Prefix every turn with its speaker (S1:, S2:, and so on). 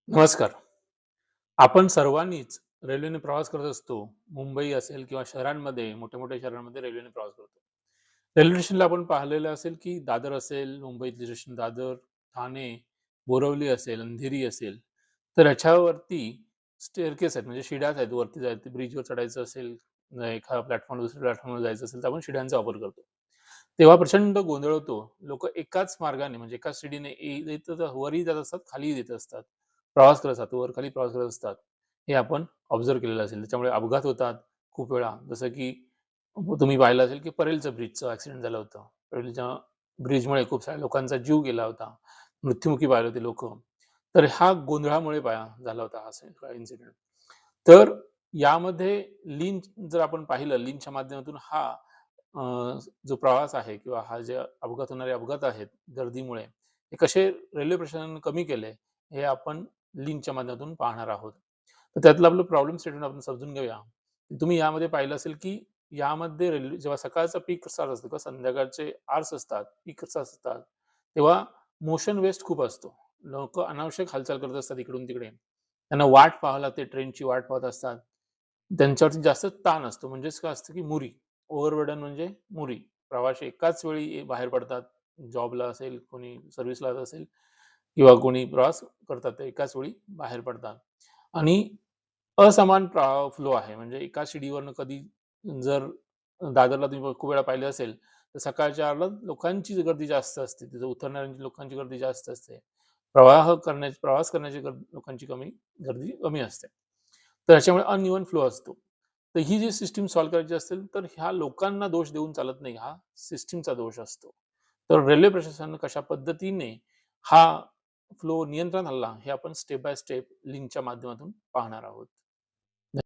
S1: नमस्कार. आपण सर्वांनीच रेल्वेने प्रवास करत असतो. मुंबई असेल किंवा शहरांमध्ये, मोठ्या-मोठ्या शहरांमध्ये रेल्वेने प्रवास करतो. रेल्वे स्टेशनला आपण पाहिलेलं असेल, की दादर असेल, मुंबईतले स्टेशन दादर, ठाणे, बोरिवली असेल, अंधेरी असेल, तर ह्याच्यावरती स्टेअरकेस आहेत, म्हणजे शिड्याच आहेत. वरती जायचं, ब्रिजवर चढायचं असेल, एका प्लॅटफॉर्मवर दुसऱ्या प्लॅटफॉर्मवर जायचं असेल, तर आपण शिड्यांचा वापर करतो. तेव्हा प्रचंड गोंधळ होतो. लोकं एकाच मार्गाने म्हणजे एकाच शिडीने वरही जात असतात, खालीही येत असतात. प्रवास करत असतात, वर-खाली प्रवास करत असतात. हे आपण ऑब्झर्व्ह केलेलं असेल. त्याच्यामुळे अपघात होतात खूप वेळा. जसं की तुम्ही पाहिलं असेल, की परेलचं ब्रिजचं ॲक्सिडेंट झालं होतं. परेलच्या ब्रिजमुळे खूप साऱ्या लोकांचा जीव गेला होता. मृत्युमुखी पाहिले होते लोकं. तर हा गोंधळामुळे झाला होता हा सगळा इन्सिडेंट. तर यामध्ये लिंच जर आपण पाहिलं, लिंचच्या माध्यमातून अ, जो प्रवास आहे किंवा हा जे अपघात होणारे अपघात आहेत गर्दीमुळे, हे कसे रेल्वे प्रशासनाने कमी केले, हे आपण लिंकच्या माध्यमातून पाहणार आहोत. तर त्यातलं आपलं प्रॉब्लेम स्टेटमेंट आपण समजून घेऊया. तुम्ही यामध्ये पाहिलं असेल, की यामध्ये रेल्वे जेव्हा सकाळचा पीक स्टार्ट असतो किंवा संध्याकाळचे आवर्स असतात, पीक असतात, तेव्हा मोशन वेस्ट खूप असतो. लोकं अनावश्यक हालचाल करत असतात इकडून-तिकडे. त्यांना वाट पाहावी लागते, ट्रेनची वाट पाहत असतात. त्यांच्यावरती जास्त ताण असतो. म्हणजेच काय असतं, की मुरी. ओव्हरबर्डन म्हणजे मुरी. प्रवासी एकाच वेळी बाहेर पडतात. जॉबला असेल, कोणी सर्व्हिसला असेल किंवा कोणी प्रवास करतात, ते एकाच वेळी बाहेर पडतात. आणि असमान फ्लो आहे. म्हणजे एका शिडीवरनं कधी जर दादरला तुम्ही खूप वेळा पाहिलं असेल, तर सकाळच्या वेळेला लोकांची गर्दी जास्त असते. तिथं उतरणाऱ्यांची लोकांची गर्दी जास्त असते. प्रवास करण्याची लोकांची गर्दी कमी असते. तर ह्याच्यामुळे अनइव्हन फ्लो असतो. तर ही जी सिस्टम सॉल्व्ह करायची असेल, तर ह्या लोकांना दोष देऊन चालत नाही. हा सिस्टमचा दोष असतो. तर रेल्वे प्रशासनानं कशा पद्धतीने हा फ्लो नियंत्रणात आणला, हे आपण स्टेप बाय स्टेप लिंकच्या माध्यमातून पाहणार आहोत.